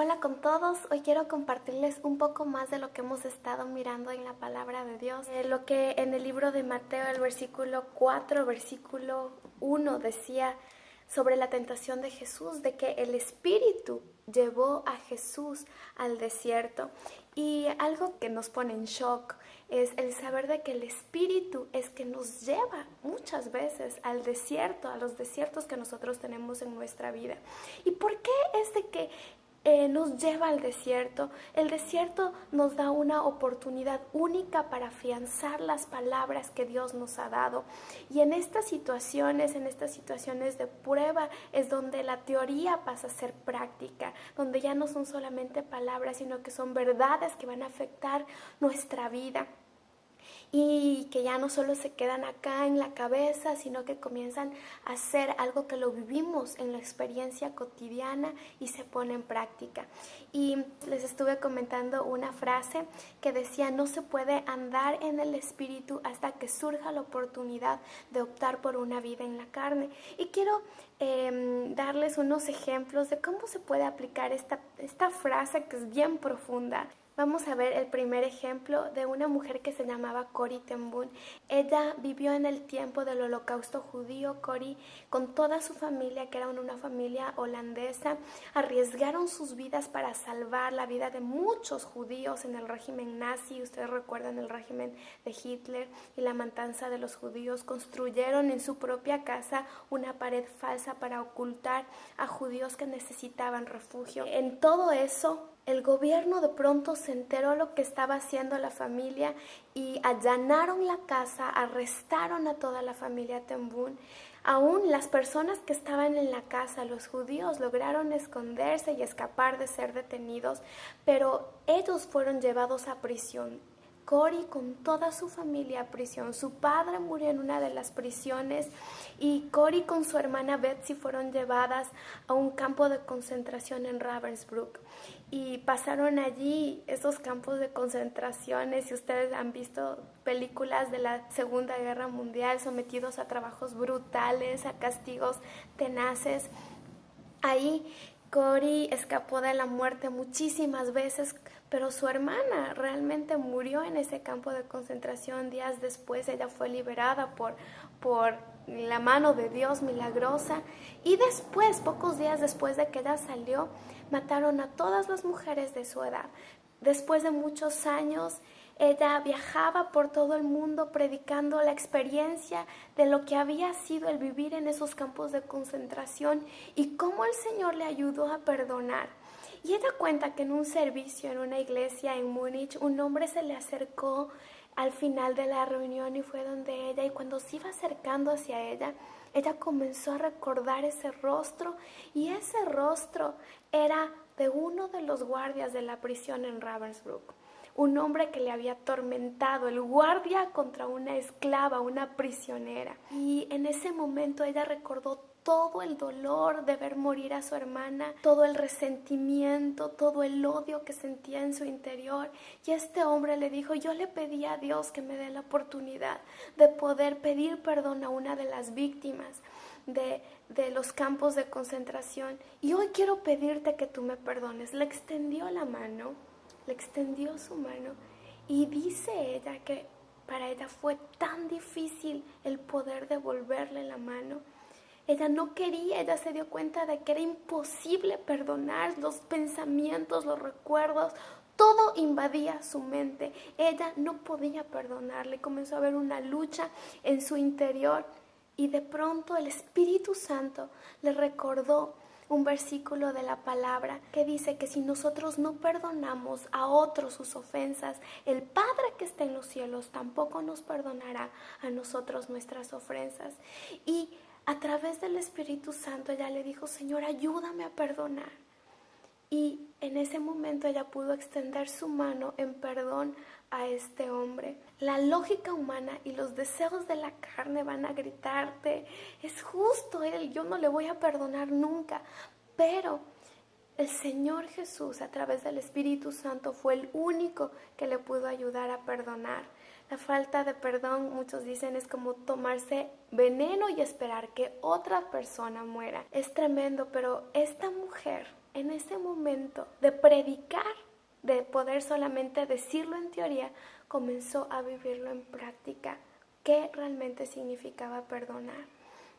Hola con todos, hoy quiero compartirles un poco más de lo que hemos estado mirando en la palabra de Dios. Lo que en el libro de Mateo, el versículo 4, versículo 1 decía sobre la tentación de Jesús, de que el Espíritu llevó a Jesús al desierto. Y algo que nos pone en shock es el saber de que el Espíritu es que nos lleva muchas veces al desierto, a los desiertos que nosotros tenemos en nuestra vida. ¿Y por qué es de que nos lleva al desierto? El desierto nos da una oportunidad única para afianzar las palabras que Dios nos ha dado. Y en estas situaciones de prueba, es donde la teoría pasa a ser práctica, donde ya no son solamente palabras, sino que son verdades que van a afectar nuestra vida. Y que ya no solo se quedan acá en la cabeza, sino que comienzan a ser algo que lo vivimos en la experiencia cotidiana y se pone en práctica. Y les estuve comentando una frase que decía: no se puede andar en el espíritu hasta que surja la oportunidad de optar por una vida en la carne. Y quiero darles unos ejemplos de cómo se puede aplicar esta frase, que es bien profunda. Vamos a ver el primer ejemplo de una mujer que se llamaba Corrie ten Boom. Ella vivió en el tiempo del Holocausto judío. Corrie, con toda su familia, que era una familia holandesa, arriesgaron sus vidas para salvar la vida de muchos judíos en el régimen nazi. Ustedes recuerdan el régimen de Hitler y la matanza de los judíos. Construyeron en su propia casa una pared falsa para ocultar a judíos que necesitaban refugio. En todo eso, el gobierno de pronto se enteró lo que estaba haciendo la familia y allanaron la casa, arrestaron a toda la familia ten Boom. Aún las personas que estaban en la casa, los judíos, lograron esconderse y escapar de ser detenidos, pero ellos fueron llevados a prisión. Corrie con toda su familia a prisión. Su padre murió en una de las prisiones y Corrie con su hermana Betsy fueron llevadas a un campo de concentración en Ravensbrück. Y pasaron allí esos campos de concentraciones. Si ustedes han visto películas de la Segunda Guerra Mundial, sometidos a trabajos brutales, a castigos tenaces. Ahí Corrie escapó de la muerte muchísimas veces, pero su hermana realmente murió en ese campo de concentración. Días después ella fue liberada por la mano de Dios milagrosa. Y después, pocos días después de que ella salió, mataron a todas las mujeres de su edad. Después de muchos años, ella viajaba por todo el mundo predicando la experiencia de lo que había sido el vivir en esos campos de concentración y cómo el Señor le ayudó a perdonar. Y ella cuenta que en un servicio en una iglesia en Múnich, un hombre se le acercó al final de la reunión y fue donde ella, y cuando se iba acercando hacia ella comenzó a recordar ese rostro, y ese rostro era de uno de los guardias de la prisión en Ravensbrück. Un hombre que le había atormentado, el guardia contra una esclava, una prisionera. Y en ese momento ella recordó todo el dolor de ver morir a su hermana, todo el resentimiento, todo el odio que sentía en su interior. Y este hombre le dijo: yo le pedí a Dios que me dé la oportunidad de poder pedir perdón a una de las víctimas de los campos de concentración, y hoy quiero pedirte que tú me perdones. Le extendió la mano, le extendió su mano, y dice ella que para ella fue tan difícil el poder devolverle la mano. Ella no quería, ella se dio cuenta de que era imposible perdonar. Los pensamientos, los recuerdos, todo invadía su mente. Ella no podía perdonarle. Comenzó a haber una lucha en su interior, y de pronto el Espíritu Santo le recordó un versículo de la palabra que dice que si nosotros no perdonamos a otros sus ofensas, el Padre que está en los cielos tampoco nos perdonará a nosotros nuestras ofensas. Y a través del Espíritu Santo ella le dijo: Señor, ayúdame a perdonar. Y en ese momento ella pudo extender su mano en perdón a este hombre. La lógica humana y los deseos de la carne van a gritarte: es justo él, yo no le voy a perdonar nunca. Pero el Señor Jesús, a través del Espíritu Santo, fue el único que le pudo ayudar a perdonar. La falta de perdón, muchos dicen, es como tomarse veneno y esperar que otra persona muera. Es tremendo, pero esta mujer en ese momento de predicar, de poder solamente decirlo en teoría, comenzó a vivirlo en práctica. ¿Qué realmente significaba perdonar?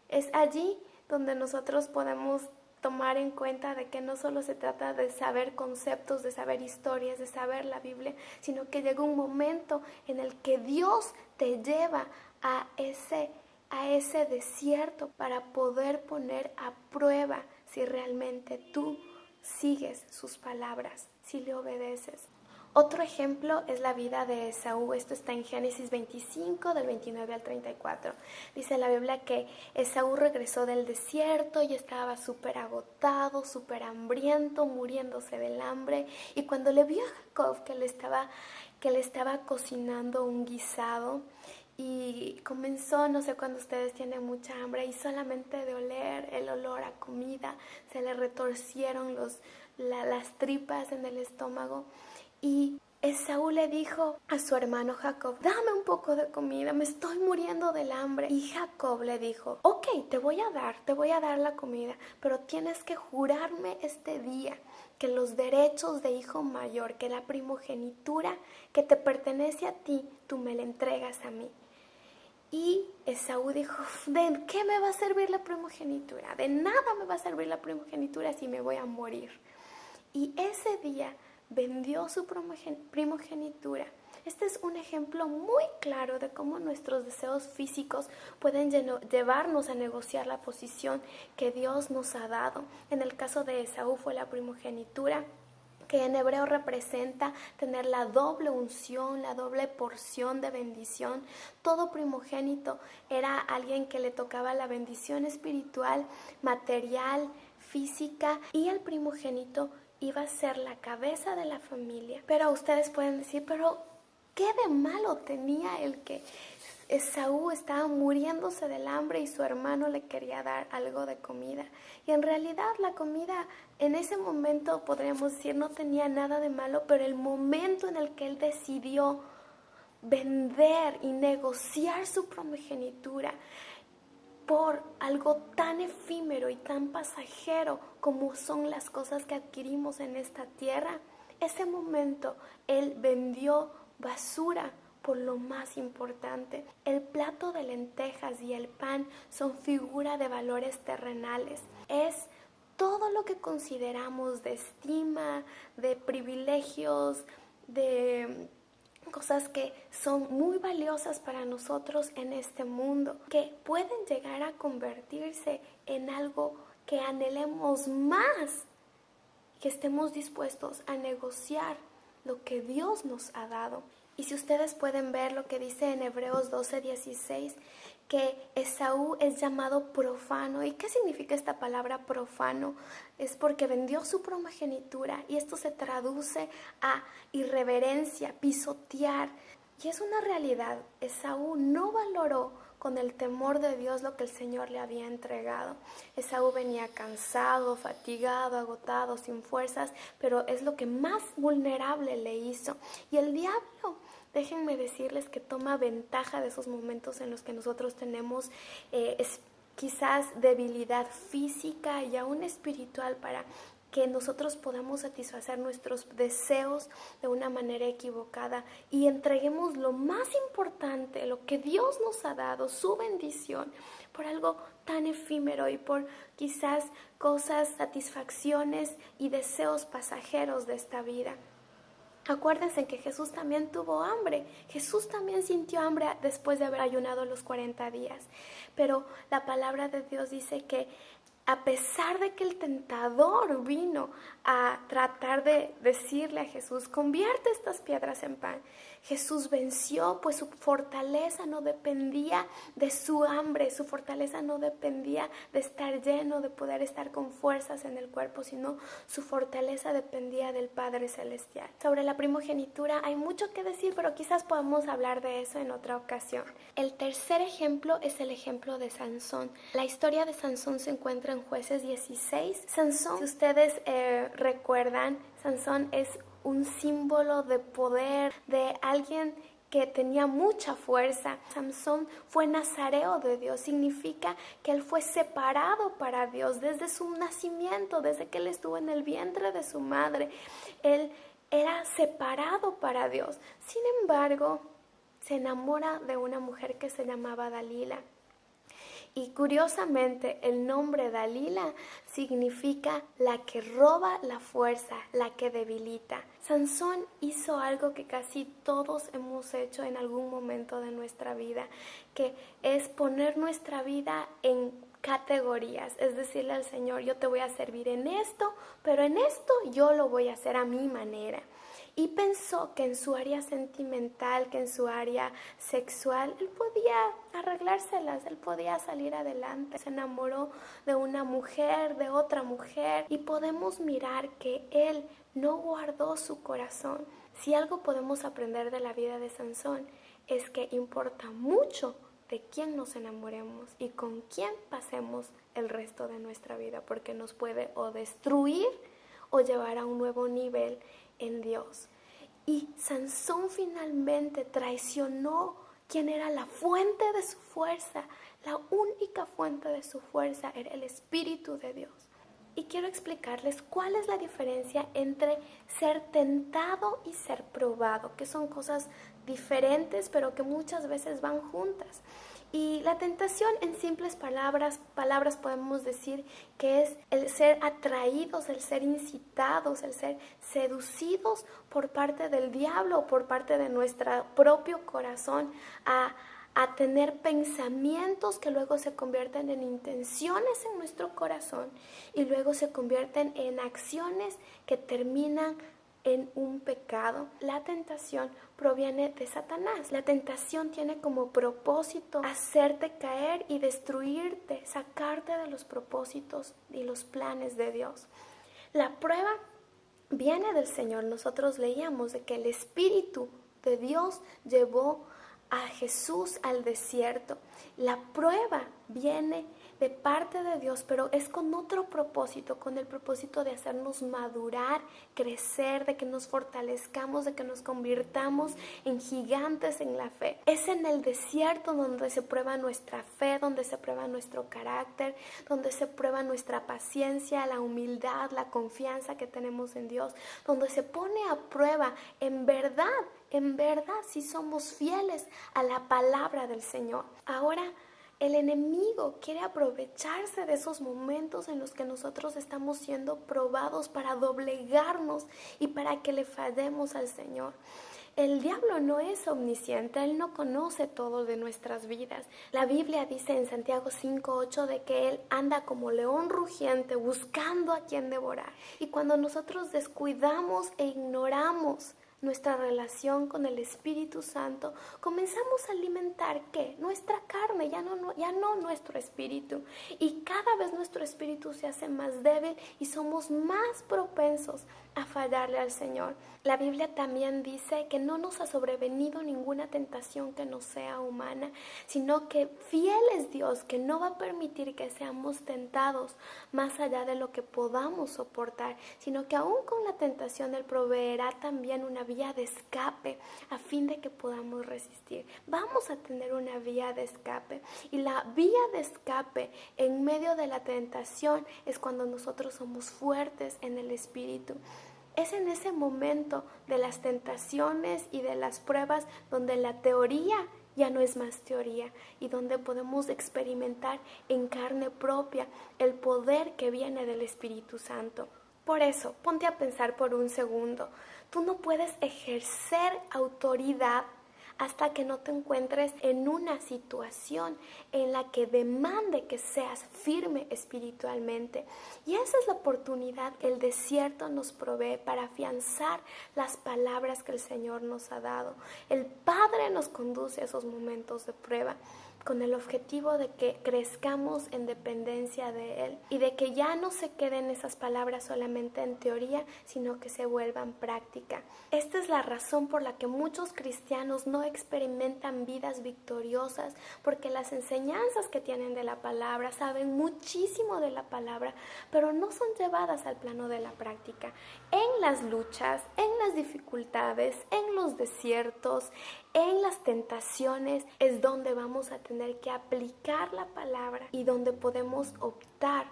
Es allí donde nosotros podemos tomar en cuenta de que no solo se trata de saber conceptos, de saber historias, de saber la Biblia, sino que llega un momento en el que Dios te lleva a ese desierto para poder poner a prueba si realmente tú sigues sus palabras, si le obedeces. Otro ejemplo es la vida de Esaú. Esto está en Génesis 25, del 29 al 34. Dice la Biblia que Esaú regresó del desierto y estaba súper agotado, súper hambriento, muriéndose del hambre. Y cuando le vio a Jacob que le estaba cocinando un guisado, y comenzó, no sé, cuando ustedes tienen mucha hambre y solamente de oler el olor a comida, se le retorcieron las tripas en el estómago. Y Esaú le dijo a su hermano Jacob, dame un poco de comida, me estoy muriendo del hambre. Y Jacob le dijo, ok, te voy a dar la comida, pero tienes que jurarme este día que los derechos de hijo mayor, que la primogenitura que te pertenece a ti, tú me la entregas a mí. Y Esaú dijo, ¿de qué me va a servir la primogenitura? De nada me va a servir la primogenitura si me voy a morir. Y ese día vendió su primogenitura. Este es un ejemplo muy claro de cómo nuestros deseos físicos pueden llevarnos a negociar la posición que Dios nos ha dado. En el caso de Esaú fue la primogenitura, que en hebreo representa tener la doble unción, la doble porción de bendición. Todo primogénito era alguien que le tocaba la bendición espiritual, material, física, y el primogénito iba a ser la cabeza de la familia. Pero ustedes pueden decir, pero ¿qué de malo tenía el que Esaú estaba muriéndose del hambre y su hermano le quería dar algo de comida? Y en realidad la comida en ese momento, podríamos decir, no tenía nada de malo, pero el momento en el que él decidió vender y negociar su primogenitura por algo tan efímero y tan pasajero como son las cosas que adquirimos en esta tierra, ese momento él vendió basura por lo más importante. El plato de lentejas y el pan son figura de valores terrenales. Es todo lo que consideramos de estima, de privilegios, de cosas que son muy valiosas para nosotros en este mundo, que pueden llegar a convertirse en algo que anhelemos más, que estemos dispuestos a negociar lo que Dios nos ha dado. Y si ustedes pueden ver lo que dice en Hebreos 12:16, que Esaú es llamado profano. ¿Y qué significa esta palabra profano? Es porque vendió su primogenitura, y esto se traduce a irreverencia, pisotear. Y es una realidad. Esaú no valoró con el temor de Dios lo que el Señor le había entregado. Esaú venía cansado, fatigado, agotado, sin fuerzas, pero es lo que más vulnerable le hizo. Y el diablo, déjenme decirles que toma ventaja de esos momentos en los que nosotros tenemos quizás debilidad física y aún espiritual, para que nosotros podamos satisfacer nuestros deseos de una manera equivocada y entreguemos lo más importante, lo que Dios nos ha dado, su bendición, por algo tan efímero y por quizás cosas, satisfacciones y deseos pasajeros de esta vida. Acuérdense que Jesús también tuvo hambre. Jesús también sintió hambre después de haber ayunado los 40 días. Pero la palabra de Dios dice que a pesar de que el tentador vino a tratar de decirle a Jesús, convierte estas piedras en pan, Jesús venció, pues su fortaleza no dependía de su hambre, su fortaleza no dependía de estar lleno, de poder estar con fuerzas en el cuerpo, sino su fortaleza dependía del Padre Celestial. Sobre la primogenitura hay mucho que decir, pero quizás podamos hablar de eso en otra ocasión. El tercer ejemplo es el ejemplo de Sansón. La historia de Sansón se encuentra en Jueces 16. Sansón, si ustedes recuerdan, Sansón es un símbolo de poder, de alguien que tenía mucha fuerza. Sansón fue nazareo de Dios, significa que él fue separado para Dios desde su nacimiento, desde que él estuvo en el vientre de su madre. Él era separado para Dios. Sin embargo, se enamora de una mujer que se llamaba Dalila. Y curiosamente, el nombre Dalila significa la que roba la fuerza, la que debilita. Sansón hizo algo que casi todos hemos hecho en algún momento de nuestra vida, que es poner nuestra vida en categorías, es decirle al Señor, yo te voy a servir en esto, pero en esto yo lo voy a hacer a mi manera. Y pensó que en su área sentimental, que en su área sexual, él podía arreglárselas, él podía salir adelante. Se enamoró de una mujer, de otra mujer, y podemos mirar que él no guardó su corazón. Si algo podemos aprender de la vida de Sansón, es que importa mucho de quién nos enamoremos y con quién pasemos el resto de nuestra vida, porque nos puede o destruir o llevar a un nuevo nivel en Dios. Y Sansón finalmente traicionó quien era la fuente de su fuerza. La única fuente de su fuerza era el Espíritu de Dios. Y quiero explicarles cuál es la diferencia entre ser tentado y ser probado, que son cosas diferentes, pero que muchas veces van juntas. Y la tentación, en simples palabras podemos decir que es el ser atraídos, el ser incitados, el ser seducidos por parte del diablo o por parte de nuestro propio corazón a tener pensamientos que luego se convierten en intenciones en nuestro corazón y luego se convierten en acciones que terminan en un pecado. La tentación proviene de Satanás. La tentación tiene como propósito hacerte caer y destruirte, sacarte de los propósitos y los planes de Dios. La prueba viene del Señor. Nosotros leíamos de que el Espíritu de Dios llevó a Jesús al desierto. La prueba viene de parte de Dios, pero es con otro propósito, con el propósito de hacernos madurar, crecer, de que nos fortalezcamos, de que nos convirtamos en gigantes en la fe. Es en el desierto donde se prueba nuestra fe, donde se prueba nuestro carácter, donde se prueba nuestra paciencia, la humildad, la confianza que tenemos en Dios, donde se pone a prueba en verdad, si somos fieles a la palabra del Señor. Ahora, el enemigo quiere aprovecharse de esos momentos en los que nosotros estamos siendo probados para doblegarnos y para que le fallemos al Señor. El diablo no es omnisciente, él no conoce todo de nuestras vidas. La Biblia dice en Santiago 5:8 de que él anda como león rugiente buscando a quien devorar. Y cuando nosotros descuidamos e ignoramos nuestra relación con el Espíritu Santo, comenzamos a alimentar ¿qué? Nuestra carne, ya no nuestro espíritu. Y cada vez nuestro espíritu se hace más débil y somos más propensos a fallarle al Señor. La Biblia también dice que no nos ha sobrevenido ninguna tentación que no sea humana, sino que fiel es Dios, que no va a permitir que seamos tentados más allá de lo que podamos soportar, sino que aún con la tentación Él proveerá también una vía de escape a fin de que podamos resistir. Vamos a tener una vía de escape, y la vía de escape en medio de la tentación es cuando nosotros somos fuertes en el Espíritu. Es en ese momento de las tentaciones y de las pruebas donde la teoría ya no es más teoría y donde podemos experimentar en carne propia el poder que viene del Espíritu Santo. Por eso, ponte a pensar por un segundo. Tú no puedes ejercer autoridad hasta que no te encuentres en una situación en la que demande que seas firme espiritualmente. Y esa es la oportunidad que el desierto nos provee para afianzar las palabras que el Señor nos ha dado. El Padre nos conduce a esos momentos de prueba con el objetivo de que crezcamos en dependencia de Él y de que ya no se queden esas palabras solamente en teoría, sino que se vuelvan práctica. Esta es la razón por la que muchos cristianos no experimentan vidas victoriosas, porque las enseñanzas que tienen de la palabra, saben muchísimo de la palabra, pero no son llevadas al plano de la práctica. En las luchas, en las dificultades, en los desiertos, en las tentaciones, es donde vamos a tener que aplicar la palabra y donde podemos optar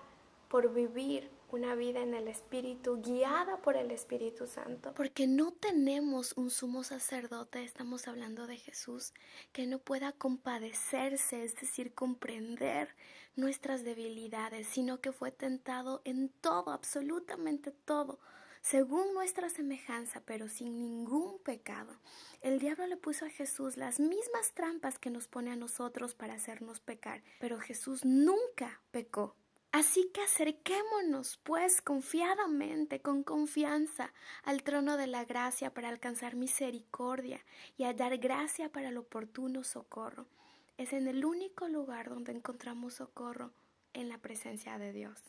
por vivir una vida en el Espíritu, guiada por el Espíritu Santo. Porque no tenemos un sumo sacerdote, estamos hablando de Jesús, que no pueda compadecerse, es decir, comprender nuestras debilidades, sino que fue tentado en todo, absolutamente todo, según nuestra semejanza, pero sin ningún pecado. El diablo le puso a Jesús las mismas trampas que nos pone a nosotros para hacernos pecar, pero Jesús nunca pecó. Así que acerquémonos, pues, confiadamente, con confianza, al trono de la gracia para alcanzar misericordia y hallar gracia para el oportuno socorro. Es en el único lugar donde encontramos socorro, en la presencia de Dios.